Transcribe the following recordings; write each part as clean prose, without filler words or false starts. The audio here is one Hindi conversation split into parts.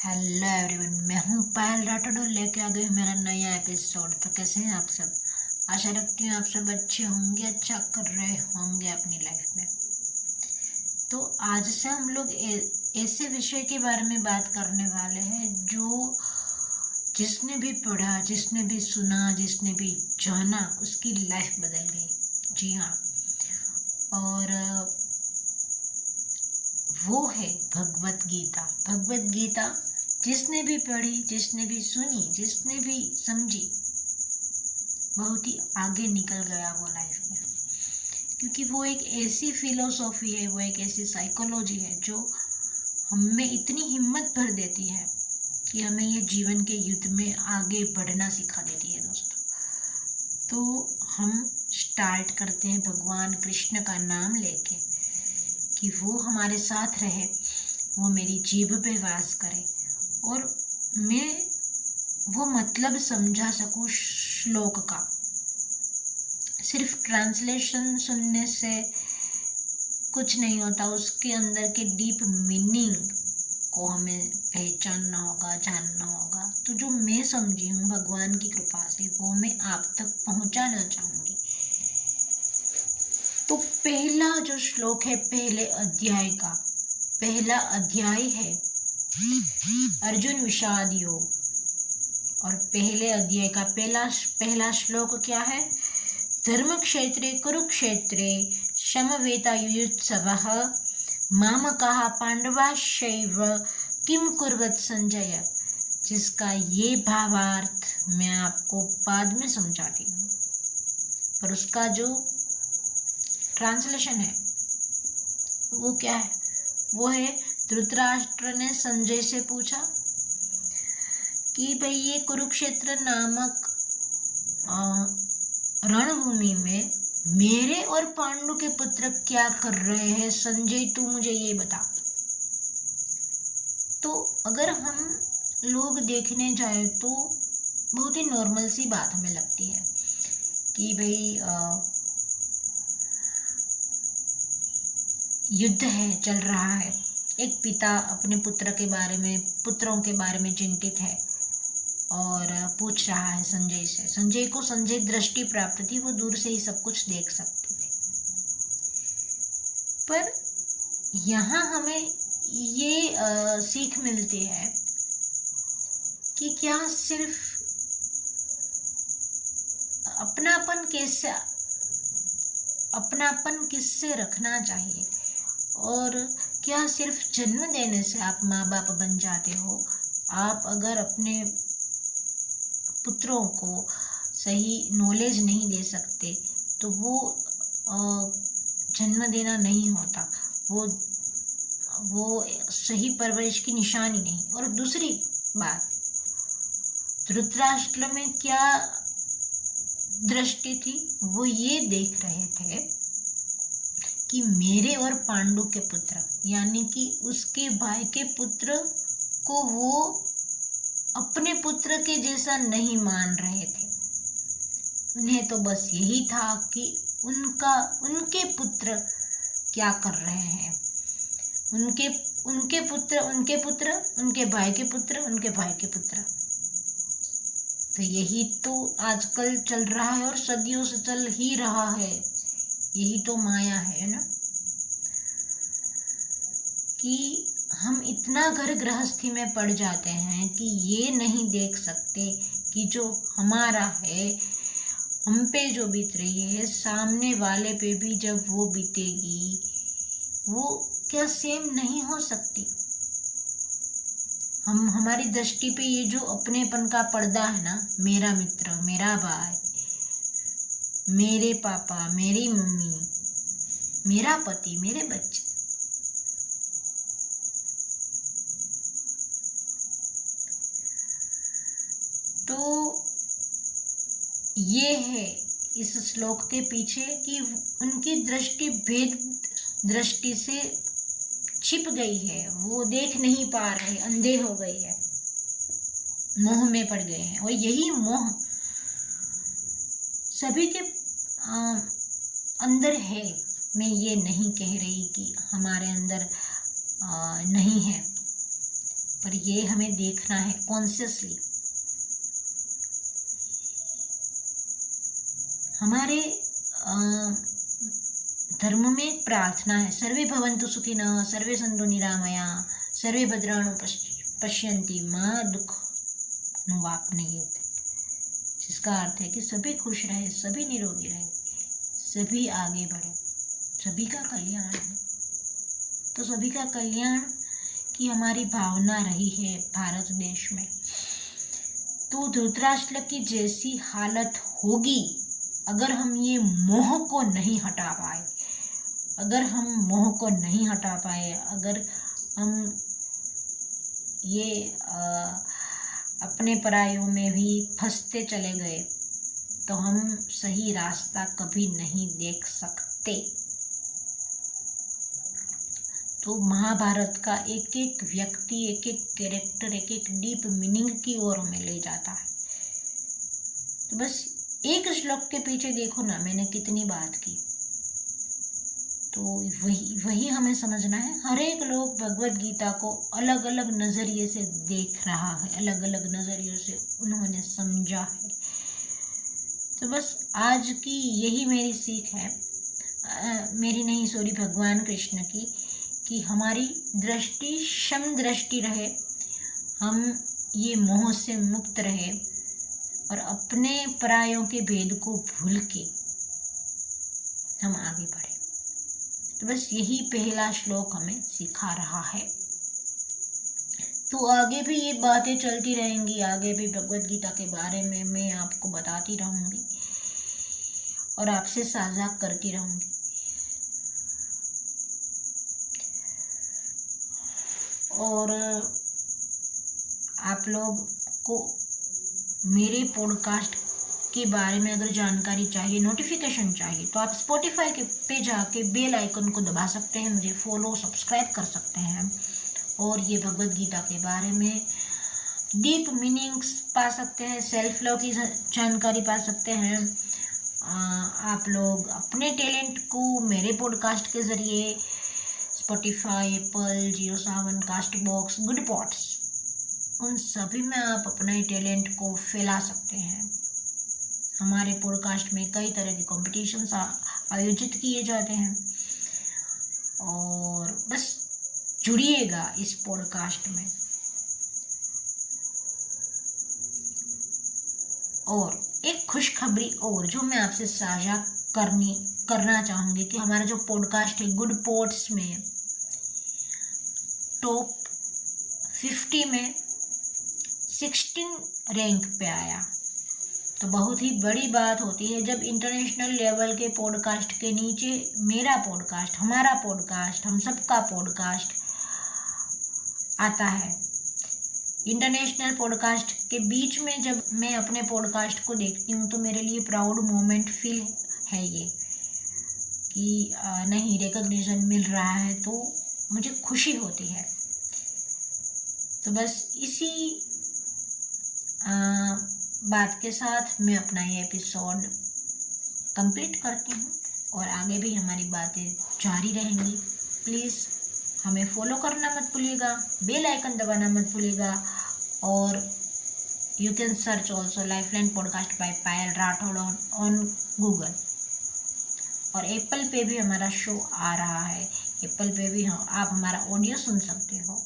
हेलो एवरीवन, मैं हूँ पायल राठौड़ लेके आ गई हूँ मेरा नया एपिसोड। तो कैसे हैं आप सब? आशा रखती हूँ आप सब अच्छे होंगे, अच्छा कर रहे होंगे अपनी लाइफ में। तो आज से हम लोग ऐसे विषय के बारे में बात करने वाले हैं जो जिसने भी पढ़ा, जिसने भी सुना, जिसने भी जाना, उसकी लाइफ बदल गई। जी हाँ, और वो है भगवत गीता। भगवत गीता जिसने भी पढ़ी, जिसने भी सुनी, जिसने भी समझी, बहुत ही आगे निकल गया वो लाइफ में। क्योंकि वो एक ऐसी फिलोसॉफी है, वो एक ऐसी साइकोलॉजी है जो हमें इतनी हिम्मत भर देती है कि हमें ये जीवन के युद्ध में आगे बढ़ना सिखा देती है दोस्तों। तो हम स्टार्ट करते हैं भगवान कृष्ण का नाम लेके कि वो हमारे साथ रहे, वो मेरी जीभ पे वास करे और मैं वो मतलब समझा सकूं श्लोक का। सिर्फ ट्रांसलेशन सुनने से कुछ नहीं होता, उसके अंदर के डीप मीनिंग को हमें पहचानना होगा, जानना होगा। तो जो मैं समझी हूँ भगवान की कृपा से, वो मैं आप तक पहुँचाना चाहूँगी। तो पहला जो श्लोक है पहले अध्याय का, पहला अध्याय है अर्जुन विषाद योग। और पहले अध्याय का पहला श्लोक क्या है? धर्म क्षेत्रे कुरुक्षेत्रे समवेतायुयुत्सवः मामकाः पांडवाश्चैव किम कुर्वत संजय। जिसका ये भावार्थ मैं आपको बाद में समझाती हूँ, पर उसका जो ट्रांसलेशन है वो क्या है? वो है, धृतराष्ट्र ने संजय से पूछा कि भाई ये कुरुक्षेत्र नामक रणभूमि में मेरे और पांडु के पुत्र क्या कर रहे हैं? संजय तू मुझे ये बता। तो अगर हम लोग देखने जाए तो बहुत ही नॉर्मल सी बात हमें लगती है कि भाई युद्ध है, चल रहा है, एक पिता अपने पुत्रों के बारे में चिंतित है और पूछ रहा है संजय से। संजय को संजय दृष्टि प्राप्त थी, वो दूर से ही सब कुछ देख सकते थे। पर यहाँ हमें ये सीख मिलती है कि क्या सिर्फ अपनापन किससे रखना चाहिए, और क्या सिर्फ जन्म देने से आप माँ बाप बन जाते हो? आप अगर अपने पुत्रों को सही नॉलेज नहीं दे सकते तो वो जन्म देना नहीं होता, वो सही परवरिश की निशानी नहीं। और दूसरी बात, धृतराष्ट्र में क्या दृष्टि थी? वो ये देख रहे थे कि मेरे और पांडु के पुत्र, यानी कि उसके भाई के पुत्र को वो अपने पुत्र के जैसा नहीं मान रहे थे। उन्हें तो बस यही था कि उनके पुत्र क्या कर रहे हैं, उनके पुत्र, उनके भाई के पुत्र, उनके भाई के पुत्र। तो यही तो आजकल चल रहा है और सदियों से चल ही रहा है। यही तो माया है ना, कि हम इतना घर गृहस्थी में पड़ जाते हैं कि ये नहीं देख सकते कि जो हमारा है, हम पे जो बीत रही है, सामने वाले पे भी जब वो बीतेगी, वो क्या सेम नहीं हो सकती? हमारी दृष्टि पे ये जो अपनेपन का पर्दा है ना, मेरा मित्र, मेरा भाई, मेरे पापा, मेरी मम्मी, मेरा पति, मेरे बच्चे, तो ये है इस श्लोक के पीछे कि उनकी दृष्टि भेद दृष्टि से छिप गई है, वो देख नहीं पा रहे, अंधे हो गए हैं, मोह में पड़ गए हैं। और यही मोह सभी के अंदर है। मैं ये नहीं कह रही कि हमारे अंदर नहीं है, पर ये हमें देखना है कॉन्शियसली। हमारे धर्म में एक प्रार्थना है, सर्वे भवन्तु सुखिनः, सर्वे सन्तु निरामया, सर्वे भद्राणि पश्यन्ति मा दुःखमवाप्नुयात्, जिसका अर्थ है कि सभी खुश रहे, सभी निरोगी रहे, सभी आगे बढ़े, सभी का कल्याण है। तो सभी का कल्याण की हमारी भावना रही है भारत देश में। तो धृतराष्ट्र की जैसी हालत होगी अगर हम ये मोह को नहीं हटा पाए, अगर हम मोह को नहीं हटा पाए, अगर हम ये अपने परायों में भी फंसते चले गए, तो हम सही रास्ता कभी नहीं देख सकते। तो महाभारत का एक एक व्यक्ति, एक एक कैरेक्टर, एक एक डीप मीनिंग की ओर हमें ले जाता है। तो बस एक श्लोक के पीछे देखो ना मैंने कितनी बात की। तो वही हमें समझना है। हर एक लोग भगवत गीता को अलग अलग नज़रिए से देख रहा है, अलग अलग नज़रियों से उन्होंने समझा है। तो बस आज की यही मेरी सीख है, मेरी नहीं सॉरी भगवान कृष्ण की, कि हमारी दृष्टि सम दृष्टि रहे, हम ये मोह से मुक्त रहे और अपने परायों के भेद को भूल के हम आगे बढ़े। तो बस यही पहला श्लोक हमें सिखा रहा है। तो आगे भी ये बातें चलती रहेंगी, आगे भी भगवत गीता के बारे में मैं आपको बताती रहूँगी और आपसे साझा करती रहूँगी। और आप लोग को मेरे पॉडकास्ट के बारे में अगर जानकारी चाहिए, नोटिफिकेशन चाहिए, तो आप स्पॉटिफाई पे जाके बेल आइकन को दबा सकते हैं, मुझे फॉलो सब्सक्राइब कर सकते हैं और ये भगवत गीता के बारे में डीप मीनिंग्स पा सकते हैं, सेल्फ लव की जानकारी पा सकते हैं। आप लोग अपने टैलेंट को मेरे पॉडकास्ट के ज़रिए स्पॉटिफाई, एप्पल, जियो सावन, कास्ट बॉक्स, गुड पॉड्स, उन सभी में आप अपने टैलेंट को फैला सकते हैं। हमारे पॉडकास्ट में कई तरह के कॉम्पिटिशन्स आयोजित किए जाते हैं और बस जुड़िएगा इस पॉडकास्ट में। और एक खुशखबरी और जो मैं आपसे साझा करना चाहूँगी कि हमारा जो पॉडकास्ट है गुड पॉड्स में टॉप 50 में 16 रैंक पे आया। तो बहुत ही बड़ी बात होती है जब इंटरनेशनल लेवल के पॉडकास्ट के नीचे मेरा पॉडकास्ट, हमारा पॉडकास्ट, हम सबका पॉडकास्ट आता है। इंटरनेशनल पॉडकास्ट के बीच में जब मैं अपने पॉडकास्ट को देखती हूँ तो मेरे लिए प्राउड मोमेंट फील है ये कि नहीं रिकॉग्निशन मिल रहा है, तो मुझे खुशी होती है। तो बस इसी बात के साथ मैं अपना ये एपिसोड कंप्लीट करती हूँ और आगे भी हमारी बातें जारी रहेंगी। प्लीज़ हमें फॉलो करना मत भूलिएगा, बेल आइकन दबाना मत भूलिएगा और you can search also lifeline podcast by Payal Rathore on Google. और एप्पल पे भी हमारा शो आ रहा है, एप्पल पे भी आप हमारा ऑडियो सुन सकते हो।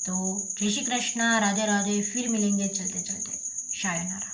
तो जय श्री कृष्णा, राधे राधे, फिर मिलेंगे चलते चलते, शायनारा।